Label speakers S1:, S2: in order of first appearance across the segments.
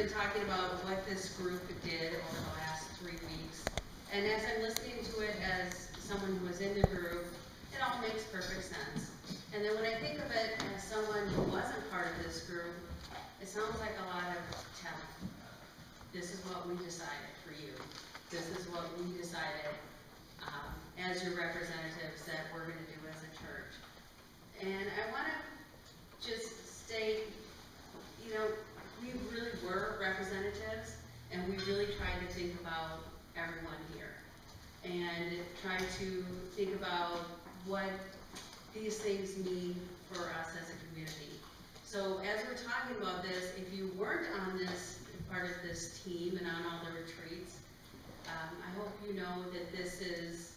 S1: been talking about what this group did over the last 3 weeks. And as I'm listening to it as someone who was in the group, it all makes perfect sense. And then when I think of it as someone who wasn't part of this group, it sounds like a lot of telling. This is what we decided for you. This is what we decided as your representatives that we're going to do as a church. And I want to just state, you know, we really were representatives, and we really tried to think about everyone here and try to think about what these things mean for us as a community. So as we're talking about this, if you weren't on this part of this team and on all the retreats, I hope you know that this is,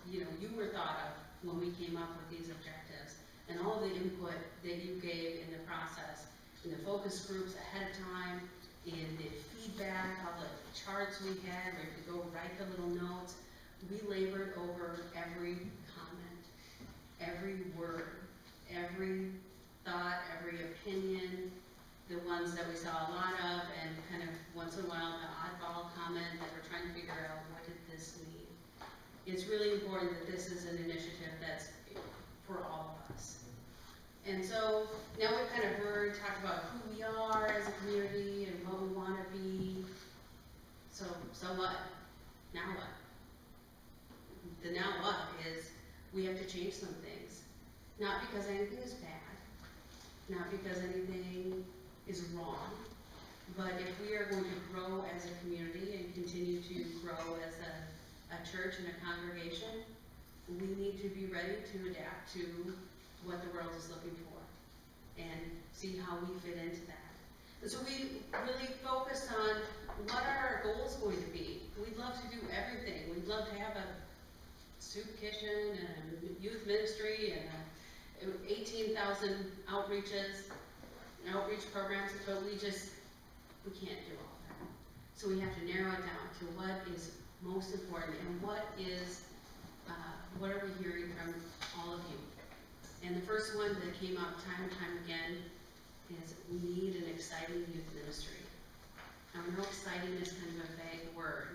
S1: you know, you were thought of when we came up with these objectives, and all the input that you gave in the process, in the focus groups ahead of time, in the feedback, all the charts we had, where you could go write the little notes. We labored over every comment, every word, every thought, every opinion, the ones that we saw a lot of, and kind of once in a while the oddball comment that we're trying to figure out, what did this mean? It's really important that this is an initiative that's for all of us. And so now we've kind of talked about who we are as a community and what we want to be. So what? Now what? The now what is we have to change some things. Not because anything is bad, not because anything is wrong, but if we are going to grow as a community and continue to grow as a church and a congregation, we need to be ready to adapt to what the world is looking for and see how we fit into that. And so we really focused on what are our goals going to be. We'd love to do everything. We'd love to have a soup kitchen and a youth ministry and 18,000 outreach programs, but we can't do all that. So we have to narrow it down to what is most important and what are we hearing from all of you. And the first one that came up time and time again is we need an exciting youth ministry. Now, I know exciting is kind of a vague word.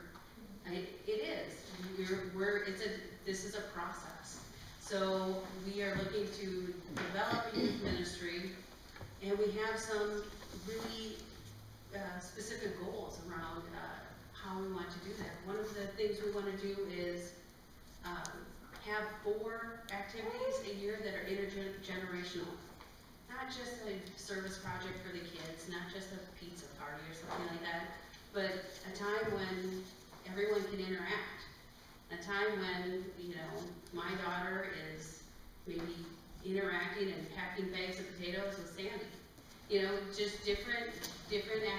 S1: It is. This is a process. So we are looking to develop a youth ministry, and we have some really specific goals around how we want to do that. One of the things we want to do is have 4 activities a year that are intergenerational. Not just a service project for the kids, not just a pizza party or something like that, but a time when everyone can interact. A time when, you know, my daughter is maybe interacting and packing bags of potatoes with Sandy. You know, just different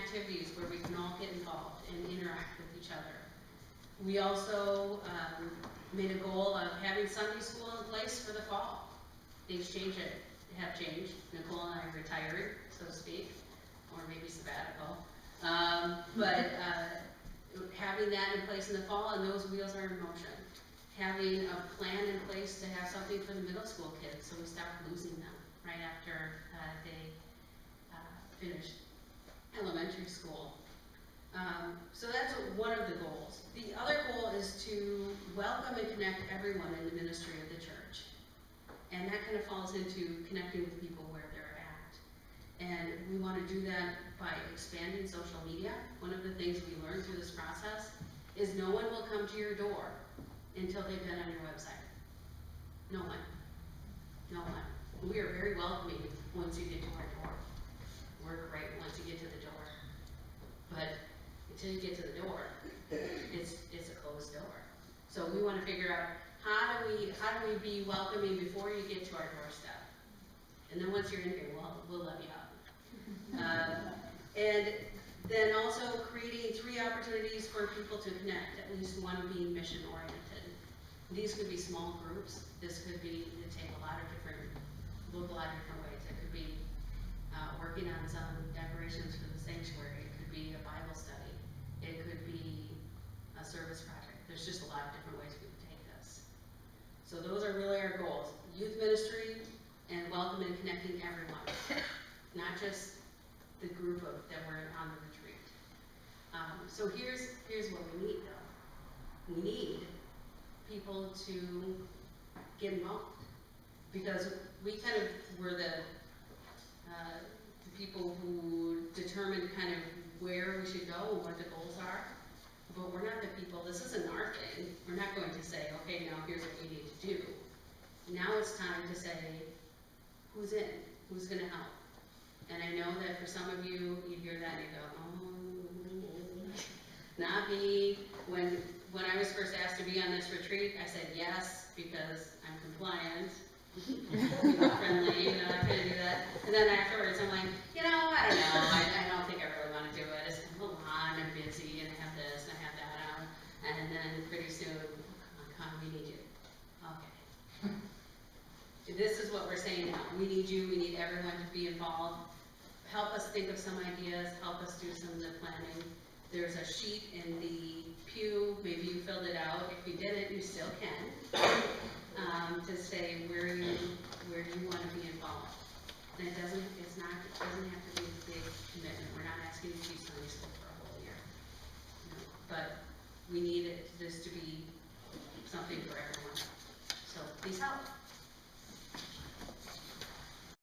S1: activities where we can all get involved and interact with each other. We also made a goal of having Sunday school in place for the fall. Things have changed. Nicole and I retired, so to speak, or maybe sabbatical. But having that in place in the fall, and those wheels are in motion. Having a plan in place to have something for the middle school kids, so we stop losing them right after they finish elementary school. So that's one of the goals. The other goal is to welcome and connect everyone in the ministry of the church. And that kind of falls into connecting with people where they're at. And we want to do that by expanding social media. One of the things we learned through this process is no one will come to your door until they've been on your website. No one. No one. We are very welcoming once you get to our door. We're great once you get to the door. But until you get to the door, it's a closed door. So we want to figure out how do we be welcoming before you get to our doorstep. And then once you're in here, we'll let you out. And then also creating 3 opportunities for people to connect, at least one being mission oriented. These could be small groups. This could be look a lot of different ways. It could be working on some decorations for the sanctuary. It could be a Bible study. It could be a service project. There's just a lot of different ways we can take this. So those are really our goals. Youth ministry and welcome and connecting everyone. Not just the group that were on the retreat. So here's what we need though. We need people to get involved, because we kind of were the people who determined kind of where we should go and what the goals are, but we're not the people, this isn't our thing. We're not going to say, okay, now here's what we need to do. Now it's time to say, who's in? Who's gonna help? And I know that for some of you, you hear that and you go, oh, not me. When I was first asked to be on this retreat, I said yes, because I'm compliant, friendly, I'm gonna do that. And then afterwards, I'm like, I don't know, I don't think I really want to do it. It's a lot, I'm busy, and I have this, and I have that. And then pretty soon, oh, come on, we need you. Okay. This is what we're saying now. We need you, we need everyone to be involved. Help us think of some ideas, help us do some of the planning. There's a sheet in the pew, maybe you filled it out. If you didn't, you still can, to say where you want to be involved. And it doesn't have to be a big commitment. We're not asking you to be Sunday school for a whole year. But we need this to be something for everyone. So please help.